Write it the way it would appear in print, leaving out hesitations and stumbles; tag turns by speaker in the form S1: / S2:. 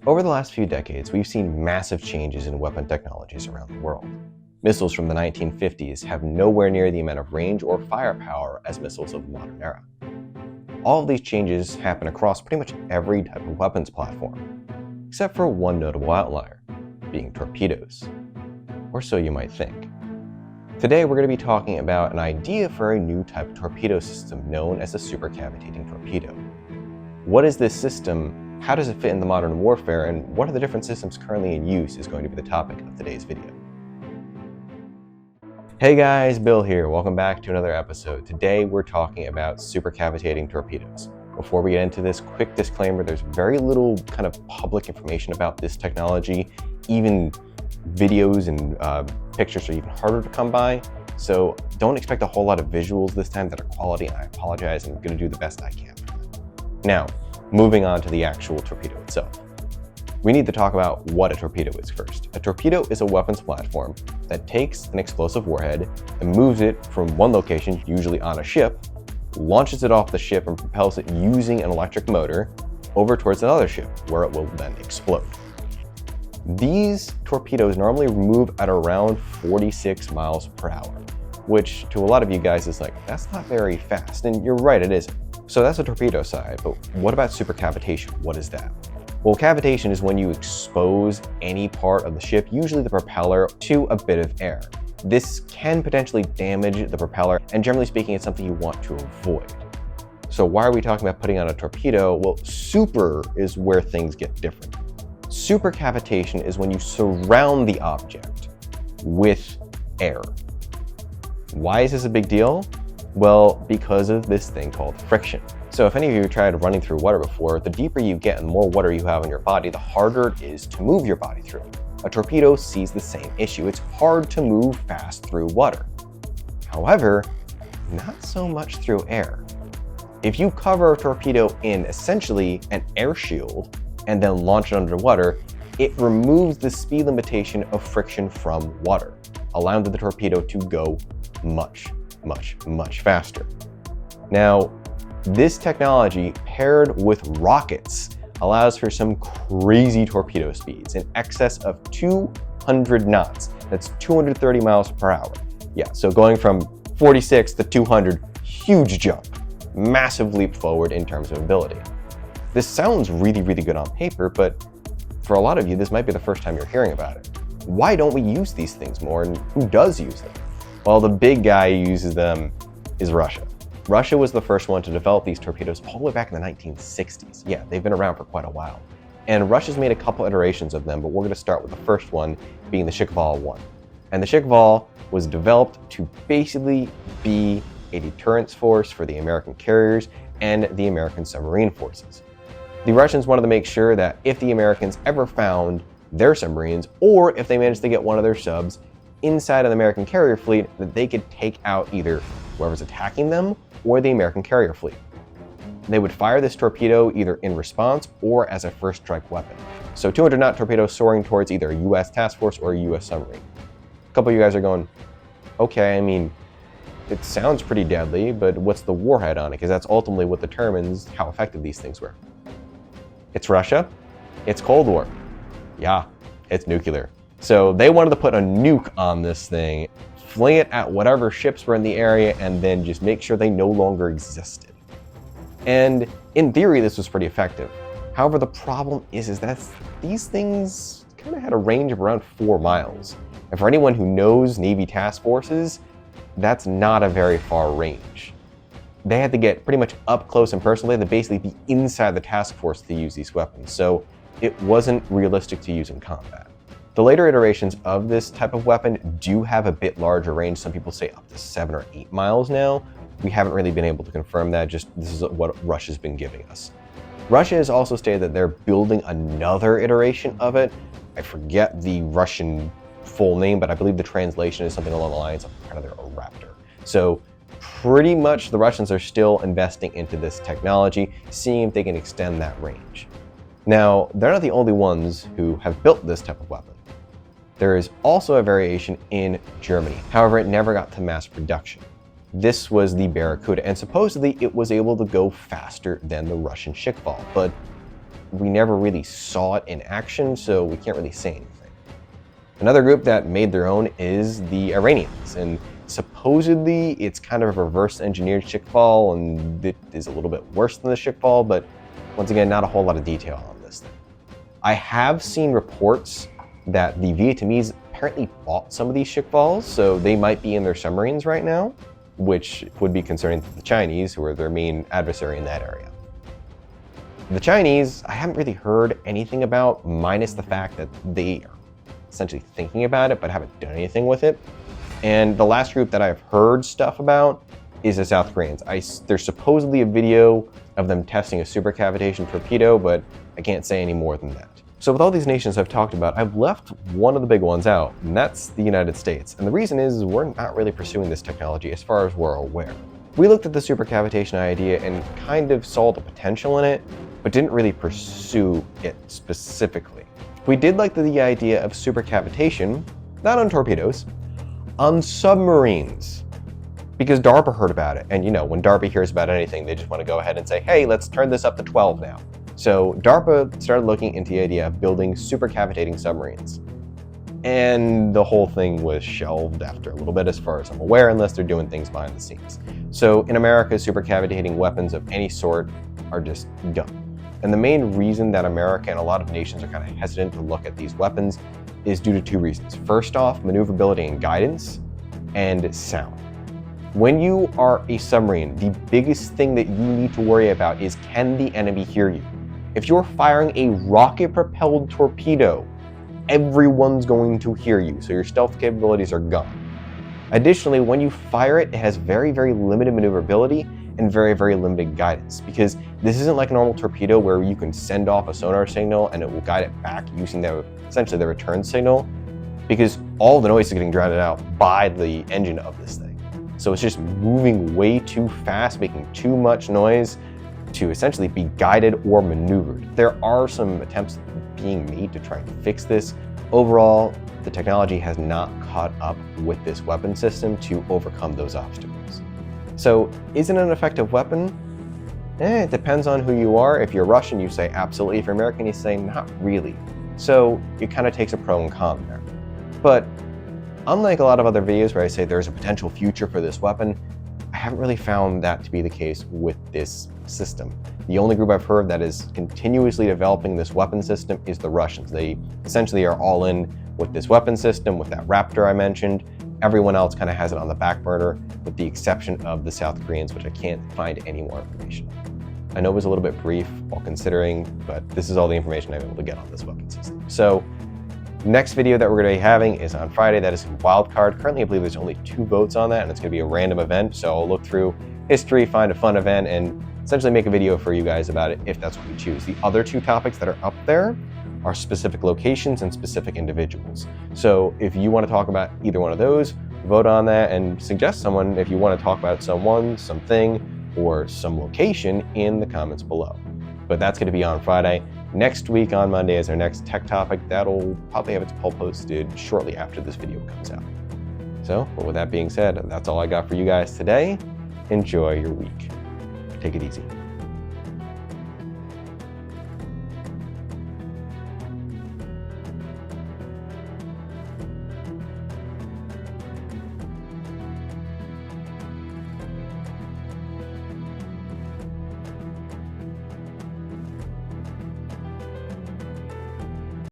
S1: Over the last few decades, we've seen massive changes in weapon technologies around the world. Missiles from the 1950s have nowhere near the amount of range or firepower as missiles of the modern era. All of these changes happen across pretty much every type of weapons platform, except for one notable outlier, being torpedoes. Or so you might think. Today we're going to be talking about an idea for a new type of torpedo system known as a supercavitating torpedo. What is this system, how does it fit into modern warfare, and what are the different systems currently in use is going to be the topic of today's video. Hey guys, Bill here. Welcome back to another episode. Today we're talking about supercavitating torpedoes. Before we get into this, quick disclaimer, there's very little kind of public information about this technology. Even videos and pictures are even harder to come by. So don't expect a whole lot of visuals this time that are quality, and I apologize, I'm gonna do the best I can. Now, moving on to the actual torpedo itself. We need to talk about what a torpedo is first. A torpedo is a weapons platform that takes an explosive warhead and moves it from one location, usually on a ship, launches it off the ship and propels it using an electric motor over towards another ship, where it will then explode. These torpedoes normally move at around 46 miles per hour, which to a lot of you guys is like, that's not very fast. And you're right, it isn't. So that's the torpedo side, but what about supercavitation? What is that? Well, cavitation is when you expose any part of the ship, usually the propeller, to a bit of air. This can potentially damage the propeller, and generally speaking, it's something you want to avoid. So why are we talking about putting on a torpedo? Well, super is where things get different. Supercavitation is when you surround the object with air. Why is this a big deal? Well, because of this thing called friction. So if any of you tried running through water before, the deeper you get and the more water you have in your body, the harder it is to move your body through. A torpedo sees the same issue. It's hard to move fast through water. However, not so much through air. If you cover a torpedo in essentially an air shield and then launch it underwater, it removes the speed limitation of friction from water, allowing the torpedo to go much faster. Now, this technology paired with rockets allows for some crazy torpedo speeds in excess of 200 knots. That's 230 miles per hour. Yeah, so going from 46 to 200, huge jump, massive leap forward in terms of ability. This sounds really good on paper, but for a lot of you, this might be the first time you're hearing about it. Why don't we use these things more, and who does use them? Well, the big guy who uses them is Russia. Russia was the first one to develop these torpedoes all the way back in the 1960s. Yeah, they've been around for quite a while. And Russia's made a couple iterations of them, but we're gonna start with the first one being the Shkval 1. And the Shkval was developed to basically be a deterrence force for the American carriers and the American submarine forces. The Russians wanted to make sure that if the Americans ever found their submarines, or if they managed to get one of their subs inside of the American carrier fleet, that they could take out either whoever's attacking them or the American carrier fleet. They would fire this torpedo either in response or as a first strike weapon. So 200 knot torpedo soaring towards either a US task force or a US submarine. A couple of you guys are going, okay, I mean, it sounds pretty deadly, but what's the warhead on it? Because that's ultimately what determines how effective these things were. It's Russia, it's Cold War. Yeah, it's nuclear. So they wanted to put a nuke on this thing, fling it at whatever ships were in the area, and then just make sure they no longer existed. And in theory, this was pretty effective. However, the problem is that these things kind of had a range of around 4 miles. And for anyone who knows Navy task forces, that's not a very far range. They had to get pretty much up close and personal. They had to basically be inside the task force to use these weapons. So it wasn't realistic to use in combat. The later iterations of this type of weapon do have a bit larger range. Some people say up to 7 or 8 miles now. We haven't really been able to confirm that, just this is what Russia's been giving us. Russia has also stated that they're building another iteration of it. I forget the Russian full name, but I believe the translation is something along the lines of Predator or Raptor. So pretty much the Russians are still investing into this technology, seeing if they can extend that range. Now, they're not the only ones who have built this type of weapon. There is also a variation in Germany. However, it never got to mass production. This was the Barracuda, and supposedly it was able to go faster than the Russian Shkval, but we never really saw it in action, so we can't really say anything. Another group that made their own is the Iranians, and supposedly it's kind of a reverse engineered shipfall, and it is a little bit worse than the shipfall, but once again, not a whole lot of detail on this thing. I have seen reports that the Vietnamese apparently bought some of these shipfalls, so they might be in their submarines right now, which would be concerning to the Chinese, who are their main adversary in that area. The Chinese, I haven't really heard anything about, minus the fact that they are essentially thinking about it, but haven't done anything with it. And the last group that I've heard stuff about is the South Koreans. There's supposedly a video of them testing a supercavitation torpedo, but I can't say any more than that. So with all these nations I've talked about, I've left one of the big ones out, and that's the United States. And the reason is we're not really pursuing this technology as far as we're aware. We looked at the supercavitation idea and kind of saw the potential in it, but didn't really pursue it specifically. We did like the idea of supercavitation, not on torpedoes, on submarines. Because DARPA heard about it, and you know, when DARPA hears about anything, they just want to go ahead and say, hey, let's turn this up to 12 now. So DARPA started looking into the idea of building supercavitating submarines. And the whole thing was shelved after a little bit, as far as I'm aware, unless they're doing things behind the scenes. So in America, supercavitating weapons of any sort are just done. And the main reason that America and a lot of nations are kind of hesitant to look at these weapons is due to two reasons. First off, maneuverability and guidance, and sound. When you are a submarine, the biggest thing that you need to worry about is, can the enemy hear you? If you're firing a rocket-propelled torpedo, everyone's going to hear you, so your stealth capabilities are gone. Additionally, when you fire it, it has very, very limited maneuverability and very, very limited guidance, because this isn't like a normal torpedo where you can send off a sonar signal and it will guide it back using essentially the return signal, because all the noise is getting drowned out by the engine of this thing. So it's just moving way too fast, making too much noise to essentially be guided or maneuvered. There are some attempts being made to try and fix this. Overall, the technology has not caught up with this weapon system to overcome those obstacles. So is it an effective weapon? It depends on who you are. If you're Russian, you say absolutely. If you're American, you say not really. So it kind of takes a pro and con there. But unlike a lot of other videos where I say there's a potential future for this weapon, I haven't really found that to be the case with this system. The only group I've heard that is continuously developing this weapon system is the Russians. They essentially are all in with this weapon system, with that Raptor I mentioned. Everyone else kind of has it on the back burner, with the exception of the South Koreans, which I can't find any more information on. I know it was a little bit brief while considering, but this is all the information I'm able to get on this weapon system. So next video that we're going to be having is on Friday. That is wildcard. Currently, I believe there's only 2 votes on that, and it's going to be a random event. So I'll look through history, find a fun event, and essentially make a video for you guys about it if that's what you choose. The other 2 topics that are up there are specific locations and specific individuals. So if you want to talk about either one of those, vote on that and suggest someone if you want to talk about someone, something, or some location in the comments below. But that's going to be on Friday. Next week on Monday is our next tech topic. That'll probably have its poll posted shortly after this video comes out. So, with that being said, that's all I got for you guys today. Enjoy your week. Take it easy.